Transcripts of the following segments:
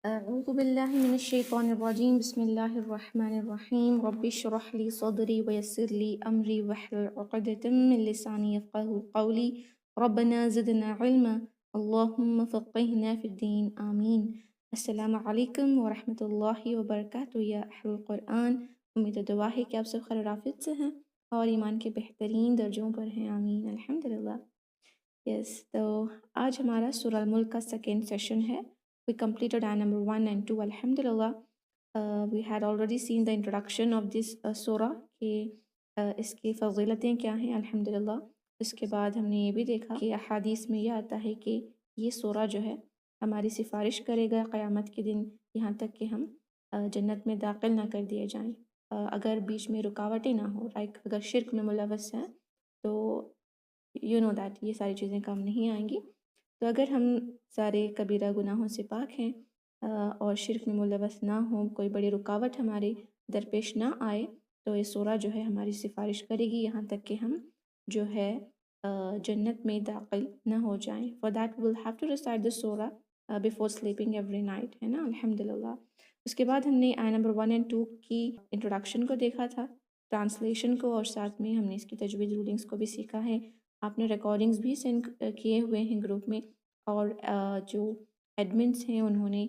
أعوذ بالله من الشيطان الرجيم بسم الله الرحمن الرحيم رب اشرح لي صدري ويسر لي أمري واحلل عقدة من لساني يفقهوا قولي ربنا زدنا علما اللهم فقهنا في الدين آمين. السلام علیکم ورحمۃ اللہ وبرکاتہ یا اہل القرآن، امید و دعا ہے کہ آپ سب خیر و عافیت سے ہیں اور ایمان کے بہترین درجوں پر ہیں، آمین الحمدللہ۔ تو آج ہمارا سورہ الملک کا سیکنڈ سیشن ہے. We completed ayah number 1 and 2 alhamdulillah. We had already seen the introduction of this surah کہ اس کی فضیلتیں کیا ہیں الحمدللہ. اس کے بعد ہم نے یہ بھی دیکھا کہ احادیث میں یہ آتا ہے کہ یہ سورہ جو ہے ہماری سفارش کرے گا قیامت کے دن، یہاں تک کہ ہم جنت میں داخل نہ کر دیے جائیں اگر بیچ میں رکاوٹیں نہ ہو، لائک اگر شرک میں ملوث ہیں تو دیٹ یہ ساری چیزیں کام نہیں آئیں گی. تو اگر ہم سارے کبیرہ گناہوں سے پاک ہیں اور شرک میں ملوث نہ ہوں، کوئی بڑی رکاوٹ ہمارے درپیش نہ آئے، تو یہ سورہ جو ہے ہماری سفارش کرے گی یہاں تک کہ ہم جو ہے جنت میں داخل نہ ہو جائیں. For that will have to recite the سورہ بیفور سلیپنگ ایوری نائٹ، ہے نا الحمدللہ. اس کے بعد ہم نے آیہ نمبر 1 and 2 کی انٹروڈکشن کو دیکھا تھا، ٹرانسلیشن کو، اور ساتھ میں ہم نے اس کی تجوید رولنگس کو بھی سیکھا ہے. آپ نے ریکارڈنگز بھی سینڈ کیے ہوئے ہیں گروپ میں، اور جو ایڈمنس ہیں انہوں نے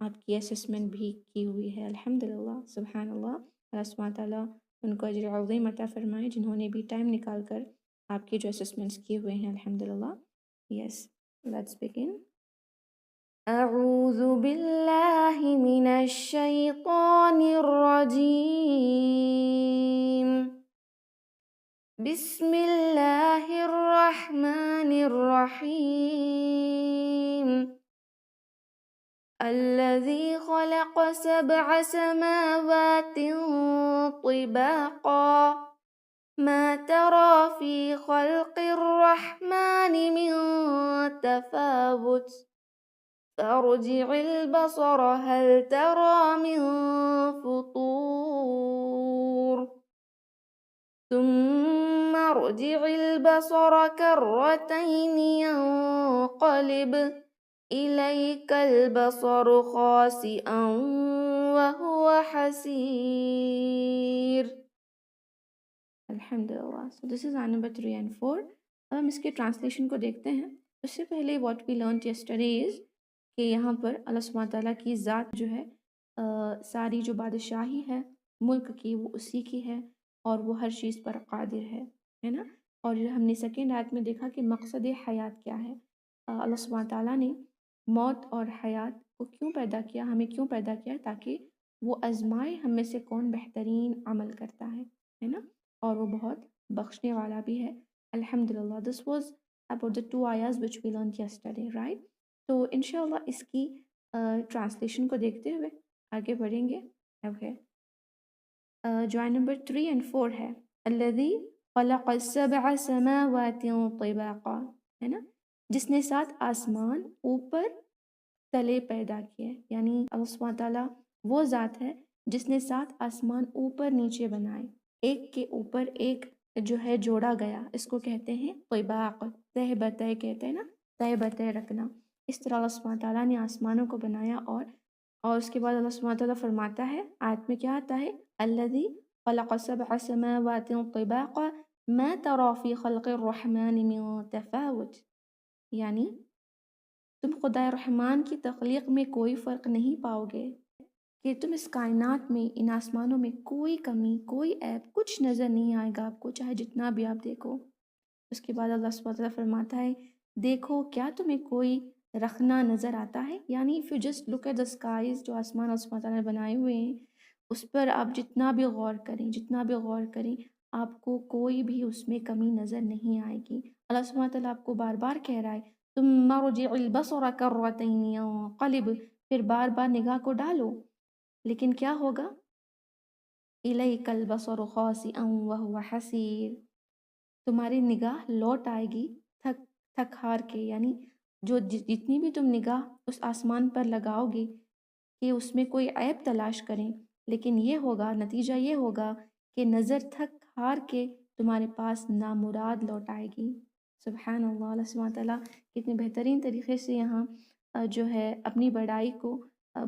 آپ کی اسسمنٹ بھی کی ہوئی ہے الحمدللہ. سبحان اللہ، اللہ سبحانہ تعالیٰ ان کو اجر عظیم عطا فرمائے جنہوں نے بھی ٹائم نکال کر آپ کے جو اسسمنٹس کیے ہوئے ہیں الحمدللہ. یس، لیٹس بگن. اعوذ باللہ من الشیطان الرجیم، بسم اللہ الرحمن الرحیم. الذي خلق 7 سماوات طباقا ما ترى في خلق الرحمن من تفاوت فارجع البصر هل ترى من فطور ثم ارجع البصر كرتين ينقلب إليك البصر خاسئا وهو حسير. الحمدللہ. So this is ayah number 3 and 4. اب ہم اس کے ٹرانسلیشن کو دیکھتے ہیں. اس سے پہلے what we learned yesterday is کہ یہاں پر اللہ سبحانہ تعالیٰ کی ذات جو ہے ساری جو بادشاہی ہے ملک کی وہ اسی کی ہے اور وہ ہر چیز پر قادر ہے نا. اور ہم نے سیکنڈ آیت میں دیکھا کہ مقصد حیات کیا ہے. اللہ سبحانہ تعالیٰ نے موت اور حیات کو کیوں پیدا کیا، ہمیں کیوں پیدا کیا، تاکہ وہ آزمائے ہم میں سے کون بہترین عمل کرتا ہے نا، اور وہ بہت بخشنے والا بھی ہے الحمدللہ. This was about the 2 ayahs which we learned yesterday, right? تو انشاءاللہ اس کی ٹرانسلیشن کو دیکھتے ہوئے آگے بڑھیں گے. اوکے، جو آیہ نمبر 3 and 4 ہے، الذی خلق 7 سماوات طباقا، ہے نا، جس نے 7 آسمان اوپر تلے پیدا کیے. یعنی اللہ سبحانہ تعالیٰ وہ ذات ہے جس نے 7 آسمان اوپر نیچے بنائے، ایک کے اوپر ایک جو ہے جوڑا گیا. اس کو کہتے ہیں طباق، تہ بتہ کہتے ہیں نا، تہ بتہ رکھنا. اس طرح اللہ سبحانہ تعالیٰ نے آسمانوں کو بنایا، اور اس کے بعد اللہ سبحانہ تعالیٰ فرماتا ہے آیت میں کیا آتا ہے، الذی خلق 7 سماوات طباقا ما تری فی خلق الرحمن من تفاوت. یعنی تم خدا رحمان کی تخلیق میں کوئی فرق نہیں پاؤ گے کہ تم اس کائنات میں، ان آسمانوں میں کوئی کمی، کوئی عیب، کچھ نظر نہیں آئے گا آپ کو، چاہے جتنا بھی آپ دیکھو. اس کے بعد اللہ سبحانہ وتعالیٰ فرماتا ہے دیکھو کیا تمہیں کوئی رکھنا نظر آتا ہے. یعنی if you just look at the skies، جو آسمان اللہ سبحانہ وتعالیٰ نے بنائے ہوئے ہیں، اس پر آپ جتنا بھی غور کریں آپ کو کوئی بھی اس میں کمی نظر نہیں آئے گی. اللہ سبحانہ وتعالیٰ آپ کو بار بار کہہ رہا ہے ثم ارجع البصر کرتین ينقلب، پھر بار بار نگاہ کو ڈالو، لیکن کیا ہوگا، الیک البصر خاسئا وهو حسیر، تمہاری نگاہ لوٹ آئے گی تھک ہار کے. یعنی جو جتنی بھی تم نگاہ اس آسمان پر لگاؤ گے کہ اس میں کوئی عیب تلاش کریں، لیکن یہ ہوگا، نتیجہ یہ ہوگا کہ نظر تھک ہار کے تمہارے پاس نامراد لوٹ آئے گی. سبحان اللہ. اللہ سبحانہ تعالیٰ کتنے بہترین طریقے سے یہاں جو ہے اپنی بڑائی کو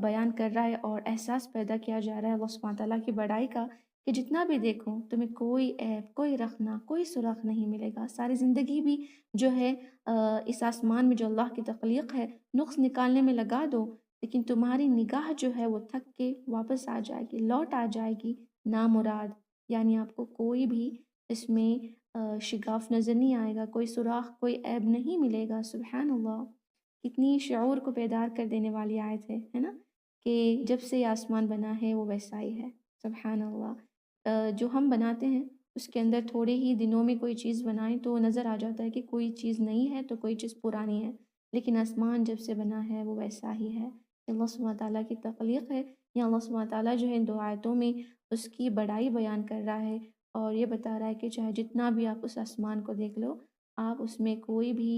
بیان کر رہا ہے اور احساس پیدا کیا جا رہا ہے اللہ سبحانہ تعالیٰ کی بڑائی کا کہ جتنا بھی دیکھو تمہیں کوئی عیب، کوئی رخنہ، کوئی سراخ نہیں ملے گا۔ ساری زندگی بھی جو ہے اس آسمان میں جو اللہ کی تخلیق ہے نقص نکالنے میں لگا دو، لیکن تمہاری نگاہ جو ہے وہ تھک کے واپس آ جائے گی، لوٹ آ جائے گی نامراد، یعنی آپ کو کوئی بھی اس میں شگاف نظر نہیں آئے گا، کوئی سراخ، کوئی عیب نہیں ملے گا۔ سبحان اللہ، کتنی شعور کو بیدار کر دینے والی آیت ہے نا، کہ جب سے یہ آسمان بنا ہے وہ ویسا ہی ہے۔ سبحان اللہ، جو ہم بناتے ہیں اس کے اندر تھوڑے ہی دنوں میں کوئی چیز بنائیں تو نظر آ جاتا ہے کہ کوئی چیز نئی ہے تو کوئی چیز پرانی ہے، لیکن آسمان جب سے بنا ہے وہ ویسا ہی ہے۔ اللہ سبحانہ تعالیٰ کی تخلیق ہے، یا اللہ سبحانہ تعالیٰ جو ہے ان دو آیتوں میں اس کی بڑائی بیان کر رہا ہے اور یہ بتا رہا ہے کہ چاہے جتنا بھی آپ اس آسمان کو دیکھ لو، آپ اس میں کوئی بھی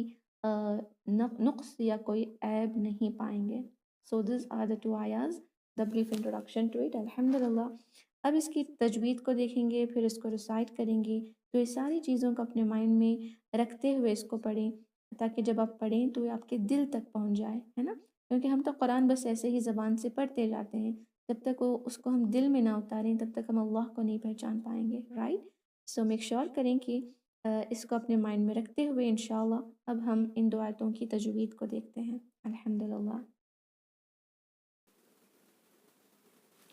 نقص یا کوئی عیب نہیں پائیں گے۔ So these are the two ayahs, the brief introduction to it. الحمدللہ، اب اس کی تجوید کو دیکھیں گے، پھر اس کو ریسائٹ کریں گے، تو یہ ساری چیزوں کو اپنے مائنڈ میں رکھتے ہوئے اس کو پڑھیں، تاکہ جب آپ پڑھیں تو یہ آپ کے دل تک پہنچ جائے، ہے نا، کیونکہ ہم تو قرآن بس ایسے ہی زبان سے پڑھتے جاتے ہیں، جب تک اس کو ہم دل میں نہ اتاریں تب تک ہم اللہ کو نہیں پہچان پائیں گے، رائٹ؟ سو میک شور کریں کہ اس کو اپنے مائنڈ میں رکھتے ہوئے انشاءاللہ اب ہم ان دو آیتوں کی تجوید کو دیکھتے ہیں۔ الحمدللہ،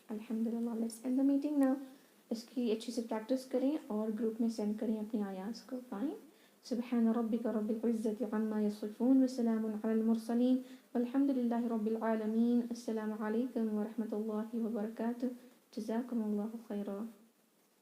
الحمدللہ، let's end the meeting now. اس کی اچھی سے پریکٹس کریں اور گروپ میں سینڈ کریں اپنی آیات کو، فائن۔ سبحان ربک رب العزت عما یصفون وسلام علی المرسلین والحمد للہ رب العالمین۔ السلام علیکم ورحمۃ اللہ وبرکاتہ، جزاکم اللہ خیرا۔